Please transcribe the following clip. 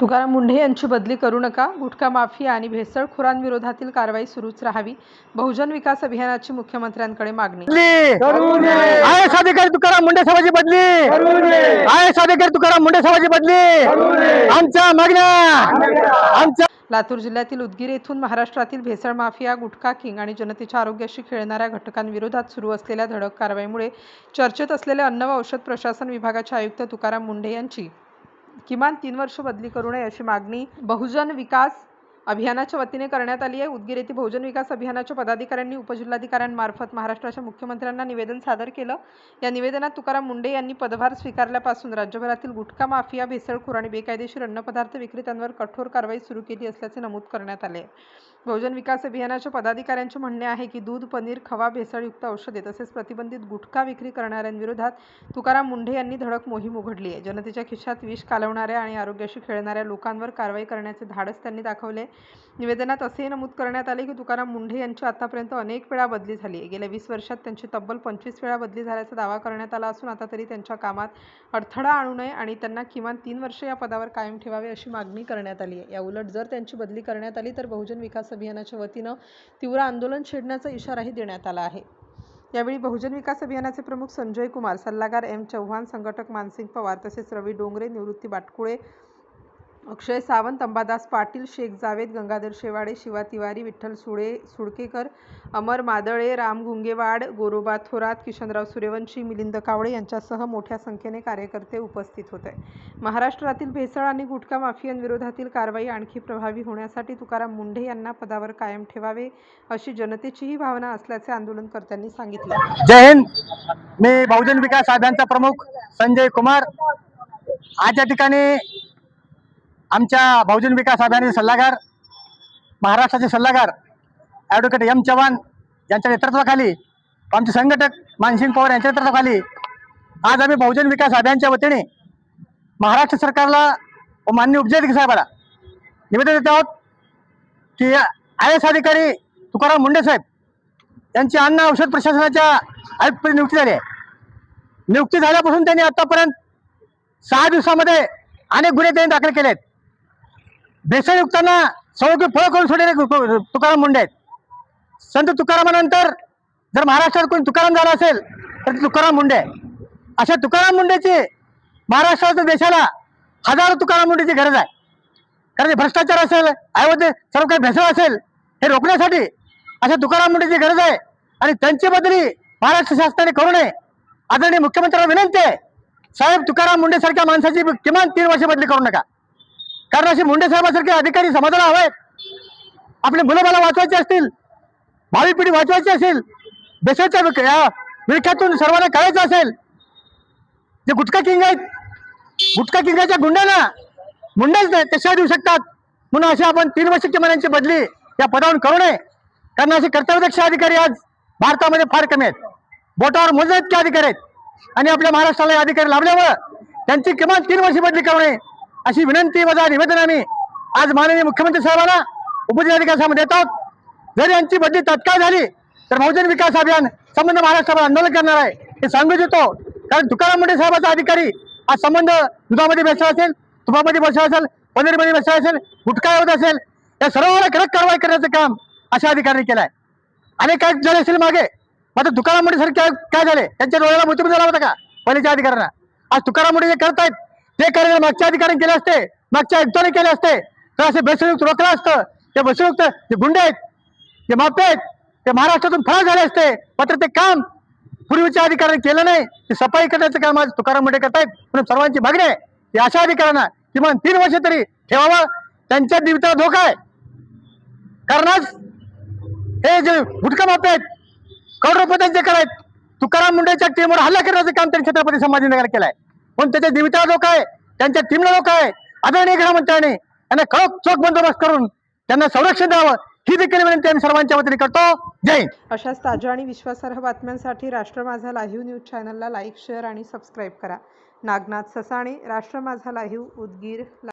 तुकाराम मुंढे यांची बदली करू नका. गुटखा माफिया आणि भेसळखोरांविरोधातील कारवाई सुरूच राहावी. बहुजन विकास अभियानाची मुख्यमंत्र्यांकडे मागणी. आय अधिकारी तुकाराम मुंढे साहेबांची बदली. आय अधिकारी तुकाराम मुंढे साहेबांची बदली. आमच्या मागण्या. लातूर जिल्ह्यातील उदगीर येथून महाराष्ट्रातील भेसळ माफिया, गुटखा किंग आणि जनतेच्या आरोग्याशी खेळणाऱ्या घटकांविरोधात सुरू असलेल्या धडक कारवाईमुळे चर्चेत असलेले अन्न व औषध प्रशासन विभागाचे आयुक्त तुकाराम मुंढे यांची किमान 3 वर्ष बदली करू नये अशी मागणी बहुजन विकास अभियानाच्या वतीने करण्यात आली आहे. उदगीर येथे बहुजन विकास अभियानाच्या पदाधिकाऱ्यांनी उपजिल्हाधिकाऱ्यांमार्फत महाराष्ट्राच्या मुख्यमंत्र्यांना निवेदन सादर केलं. या निवेदनात तुकाराम मुंढे यांनी पदभार स्वीकारल्यापासून राज्यभरातील गुटखा माफिया, भेसळखोर आणि बेकायदेशीर अन्नपदार्थ विक्रेत्यांवर कठोर कारवाई सुरू केली असल्याचे नमूद करण्यात आले. बहुजन विकास अभियानाच्या पदाधिकाऱ्यांचे म्हणणे आहे की दूध, पनीर, खवा, भेसळयुक्त औषधे तसेच प्रतिबंधित गुटखा विक्री करणाऱ्यांविरोधात तुकाराम मुंढे यांनी धडक मोहीम उघडली आहे. जनतेच्या खिशात विष कालवणाऱ्या आणि आरोग्याशी खेळणाऱ्या लोकांवर कारवाई करण्याचे धाडस त्यांनी दाखवले. निवेदनात असेही नमूद करण्यात आले की तुकाराम मुंढे यांची आतापर्यंत अनेक वेळा बदली झाली आहे. गेल्या 20 वर्षात त्यांची तब्बल 25 वेळा बदली झाल्याचा दावा करण्यात आला असून आता तरी त्यांच्या कामात अडथळा आणू नये आणि त्यांना किमान 3 वर्ष या पदावर कायम ठेवावे अशी मागणी करण्यात आली आहे. याउलट जर त्यांची बदली करण्यात आली तर बहुजन विकास अभियानाच्या वतीनं तीव्र आंदोलन छेडण्याचा इशाराही देण्यात आला आहे. यावेळी बहुजन विकास अभियानाचे प्रमुख संजय कुमार, सल्लागार एम चव्हाण, संघटक मानसिंग पवार तसेच रवी डोंगरे, निवृत्ती बाटकुळे, अक्षय सावंत, अंबादास पाटील, शेख जावेद, गंगाधर शेवाडे, शिवा तिवारी, विठ्ठल सुडकेकर, अमर मादळे, राम गुंगेवाड, गोरोबा थोरात, किशनराव सूर्यवंशी, मिलिंद कावळे यांच्यासह मोठ्या संख्येने कार्यकर्ते उपस्थित होते. महाराष्ट्रातील भेसळ आणि गुटखा माफियांविरोधातील कारवाई आणखी प्रभावी होण्यासाठी तुकाराम मुंढे यांना पदावर कायम ठेवावे अशी जनतेचीही भावना असल्याचे आंदोलनकर्त्यांनी सांगितले. जय हिंद. मी बहुजन विकास अभियानचा प्रमुख संजय कुमार. आज या ठिकाणी आमच्या बहुजन विकास अभियानाचे सल्लागार, महाराष्ट्राचे सल्लागार ॲडव्होकेट एम चव्हाण यांच्या नेतृत्वाखाली, आमचे संघटक मानसिंग पवार यांच्या नेतृत्वाखाली आज आम्ही बहुजन विकास अभियानाच्या वतीने महाराष्ट्र सरकारला व माननीय उपजिल्हाधिकारी साहेबाला निवेदन देत आहोत की IAS अधिकारी तुकाराम मुंढे साहेब यांची अन्न औषध प्रशासनाच्या आयुक्तपदी नियुक्ती झाली आहे. नियुक्ती झाल्यापासून त्यांनी आतापर्यंत 6 दिवसामध्ये अनेक गुन्हे त्यांनी दाखल केले आहेत. भेसळयुक्तांना सौख्य फळ करून सोडलेले तुकाराम मुंढे आहेत. संत तुकारामानंतर जर महाराष्ट्रात कोणी तुकाराम झाला असेल तर ते तुकाराम मुंढे आहे. अशा तुकाराम मुंढेची महाराष्ट्राच्या देशाला हजारो तुकाराम मुंढेची गरज आहे. कारण भ्रष्टाचार असेल, अवैध सर्व काही भेसळ असेल, हे रोखण्यासाठी अशा तुकाराम मुंढेची गरज आहे आणि त्यांची बदली महाराष्ट्र शासनाने करू नये. आदरणीय मुख्यमंत्र्यांना विनंती आहे, साहेब तुकाराम मुंढे सारख्या माणसाची किमान 3 वर्ष बदली करू नका. कारण अशी मुंडे साहेबांसारखे अधिकारी समाजाला हवेत. आपली मुलं मला वाचवायची असतील, भावी पिढी वाचवायची असेल, देशाच्या विळख्यातून सर्वांना काढायचं असेल, जे गुटखा किंग आहेत, गुटखा किंगाच्या गुंड्यांना मुंडेच नाही तशा देऊ शकतात. म्हणून अशी आपण 3 वर्ष किमान बदली या पदावरून करू नये. कारण असे कर्तव्यदक्ष अधिकारी आज भारतामध्ये फार कमी आहेत. बोटावर मोजणे इतके अधिकारी आहेत आणि आपल्या महाराष्ट्राला हे अधिकारी लाभल्यामुळं त्यांची किमान 3 वर्ष बदली करू नये अशी विनंती माझा निवेदन आम्ही आज माननीय मुख्यमंत्री साहेबांना, उपजिल्हाधिकारी साहेबांना देत आहोत. जर यांची बदली तात्काळ झाली तर बहुजन विकास अभियान संबंध महाराष्ट्रावर आंदोलन करणार आहे हे सांगू इच्छितो. कारण तुकाराम मुंढे साहेबांचा अधिकारी आज संबंध दुधामध्ये भेसळ असेल, तुपामध्ये भेसळ असेल, पनीरमध्ये भेसळ असेल, गुटखा होत असेल, या सर्वांना कडक कारवाई करण्याचं काम अशा अधिकाऱ्यांनी केलं आहे. अनेक काय झाले असेल मागे, मात्र तुकाराम मुंढे सारखे काय झाले, त्यांच्या डोळ्याला मोतीबिंदू झाला होता का पहिल्याच्या अधिकाऱ्यांना? आज तुकाराम मुंढे जे करतायत ते कार्य मागच्या अधिकाऱ्यांनी केले असते, मागच्या आयुक्तांनी केले असते तर असे भेसळयुक्त रोखलं असतं. ते भेसळयुक्त जे गुंडे आहेत, जे माफिया आहेत, ते महाराष्ट्रातून फरार झाले असते. मात्र ते काम पूर्वीच्या अधिकाऱ्यांनी केलं नाही. ते सफाई करण्याचं काम आज तुकाराम मुंढे करतायत. म्हणून सर्वांची मागणी आहे की अशा अधिकाऱ्यांना किमान 3 वर्ष तरी ठेवावं. त्यांच्या जीविताला धोका आहे. कारण आज हे जे गुटखा माफिया आहेत, करोड रुपये त्यांचे करायत, तुकाराम मुंढेच्या टीमवर हल्ला करण्याचं काम त्यांनी छत्रपती संभाजीनगर केलं आहे. पण त्याच्या जीविताला धोका आहे, त्यांच्या टीमला धोका आहे. आदरणीय गृहमंत्र्यांनी यांना चोख बंदोबस्त करून त्यांना संरक्षण द्यावं ही देखील विनंती आम्ही सर्वांच्या वतीने करतो. जय हिंद. अशाच ताज्या आणि विश्वासार्ह बातम्यांसाठी राष्ट्र माझा लाईव्ह न्यूज चॅनलला लाईक, शेअर आणि सबस्क्राईब करा. नागनाथ ससाणे, राष्ट्र माझा लाईव्ह, उदगीर.